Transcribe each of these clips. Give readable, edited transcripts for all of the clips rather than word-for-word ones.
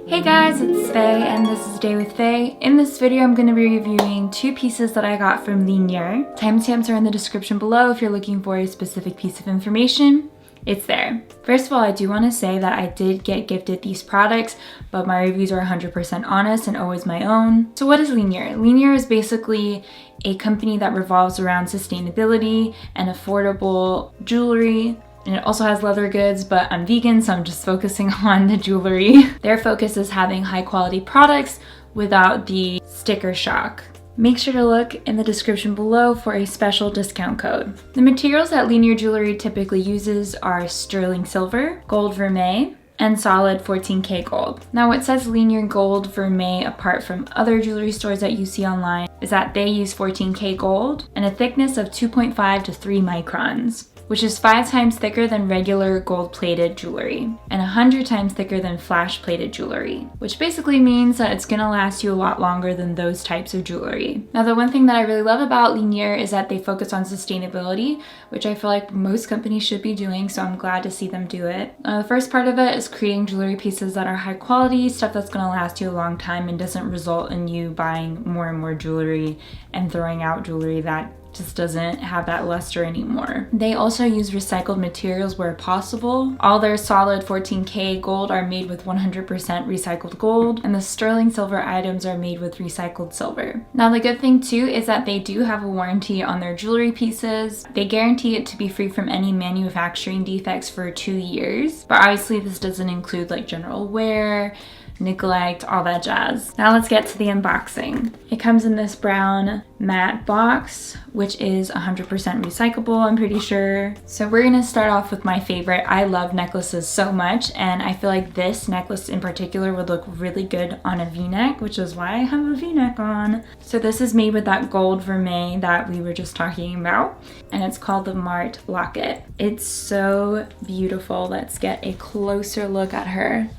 Hey guys, it's Phae and this is Day with Phae. In this video, I'm going to be reviewing two pieces that I got from Linjer. Timestamps are in the description below if you're looking for a specific piece of information. It's there. First of all, I do want to say that I did get gifted these products, but my reviews are 100% honest and always my own. So what is Linjer? Linjer is basically a company that revolves around sustainability and affordable jewelry. And it also has leather goods, but I'm vegan, so I'm just focusing on the jewelry. Their focus is having high quality products without the sticker shock. Make sure to look in the description below for a special discount code. The materials that Linjer Jewelry typically uses are sterling silver, gold vermeil, and solid 14K gold. Now what sets Linjer Gold Vermeil apart from other jewelry stores that you see online is that they use 14K gold and a thickness of 2.5 to 3 microns, which is 5 times thicker than regular gold-plated jewelry and 100 times thicker than flash-plated jewelry, which basically means that it's gonna last you a lot longer than those types of jewelry. Now, the one thing that I really love about Linjer is that they focus on sustainability, which I feel like most companies should be doing, so I'm glad to see them do it. The first part of it is creating jewelry pieces that are high quality, stuff that's gonna last you a long time and doesn't result in you buying more and more jewelry and throwing out jewelry that just doesn't have that luster anymore. They also use recycled materials where possible. All their solid 14K gold are made with 100% recycled gold, and the sterling silver items are made with recycled silver. Now the good thing too is that they do have a warranty on their jewelry pieces. They guarantee it to be free from any manufacturing defects for 2 years, but obviously this doesn't include like general wear, neglect, all that jazz. Now let's get to the unboxing. It comes in this brown matte box, which is 100% recyclable, I'm pretty sure. So we're gonna start off with my favorite. I love necklaces so much, and I feel like this necklace in particular would look really good on a v-neck, which is why I have a v-neck on. So this is made with that gold vermeil that we were just talking about, and it's called the Marte Locket. It's so beautiful. Let's get a closer look at her.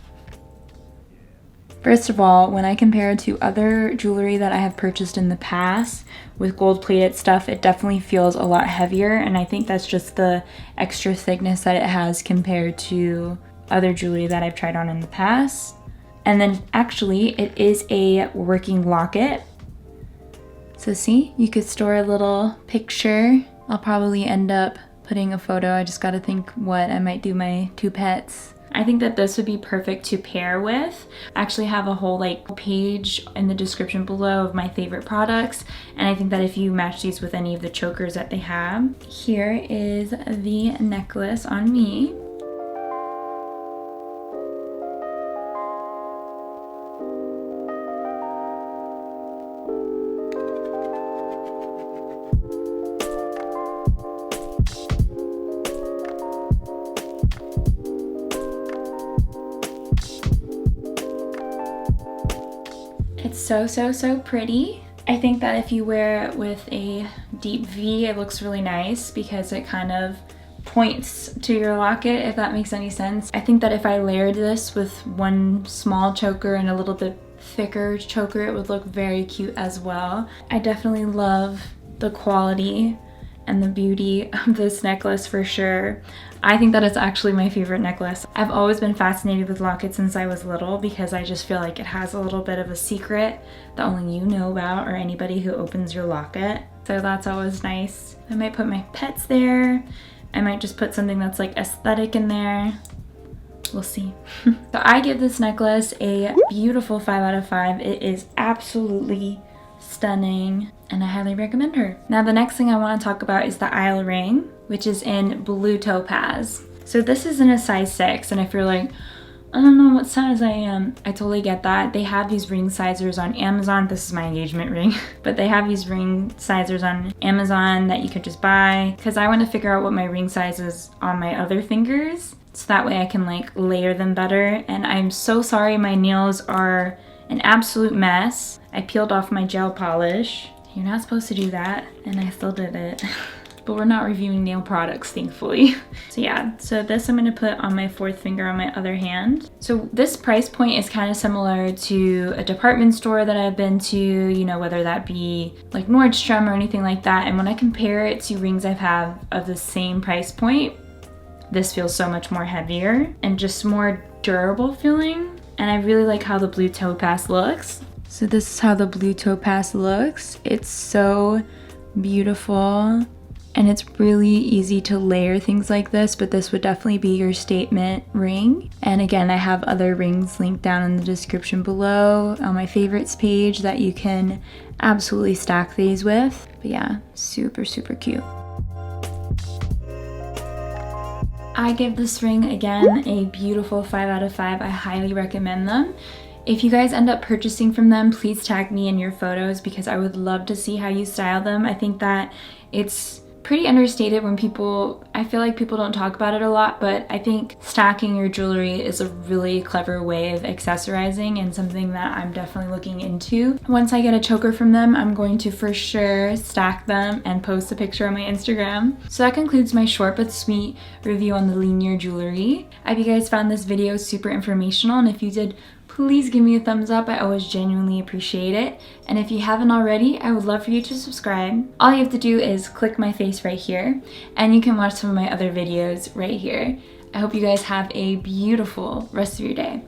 First of all, when I compare it to other jewelry that I have purchased in the past with gold-plated stuff, it definitely feels a lot heavier, and I think that's just the extra thickness that it has compared to other jewelry that I've tried on in the past. And then actually, it is a working locket. So see, you could store a little picture. I'll probably end up putting a photo. I just gotta think what I might do my two pets. I think that this would be perfect to pair with. I actually have a whole page in the description below of my favorite products, and I think that if you match these with any of the chokers that they have. Here is the necklace on me. It's so pretty. I think that if you wear it with a deep V, it looks really nice because it kind of points to your locket, if that makes any sense. I think that if I layered this with one small choker and a little bit thicker choker, it would look very cute as well. I definitely love the quality and the beauty of this necklace for sure. I think that it's actually my favorite necklace. I've always been fascinated with lockets since I was little because I just feel like it has a little bit of a secret that only you know about or anybody who opens your locket. So that's always nice. I might put my pets there. I might just put something that's like aesthetic in there. We'll see. So I give this necklace a beautiful 5 out of 5. It is absolutely stunning, and I highly recommend her. Now the next thing I want to talk about is the Ilse Ring, which is in blue topaz. So this is in a size 6, and if you're like, I don't know what size I am, I totally get that. They have these ring sizers on Amazon. This is my engagement ring, but they have these ring sizers on Amazon that you could just buy, because I want to figure out what my ring size is on my other fingers, so that way I can layer them better. And I'm so sorry, my nails are an absolute mess. I peeled off my gel polish. You're not supposed to do that, and I still did it. But we're not reviewing nail products, thankfully. So yeah, so this I'm gonna put on my 4th finger on my other hand. So this price point is kind of similar to a department store that I've been to, you know, whether that be like Nordstrom or anything like that. And when I compare it to rings I've had of the same price point, this feels so much more heavier and just more durable feeling. and I really like how the blue topaz looks. So this is how the blue topaz looks. It's so beautiful, and it's really easy to layer things like this, but this would definitely be your statement ring. And again, I have other rings linked down in the description below on my favorites page that you can absolutely stack these with. But yeah, super, super cute. I give this ring, again, a beautiful 5 out of 5. I highly recommend them. If you guys end up purchasing from them, please tag me in your photos because I would love to see how you style them. I think that it's pretty understated when I feel like people don't talk about it a lot, but I think stacking your jewelry is a really clever way of accessorizing and something that I'm definitely looking into. Once I get a choker from them, I'm going to for sure stack them and post a picture on my Instagram. So that concludes my short but sweet review on the Linjer jewelry. I hope you guys found this video super informational, and if you did, please give me a thumbs up. I always genuinely appreciate it. And if you haven't already, I would love for you to subscribe. All you have to do is click my face right here, and you can watch some of my other videos right here. I hope you guys have a beautiful rest of your day.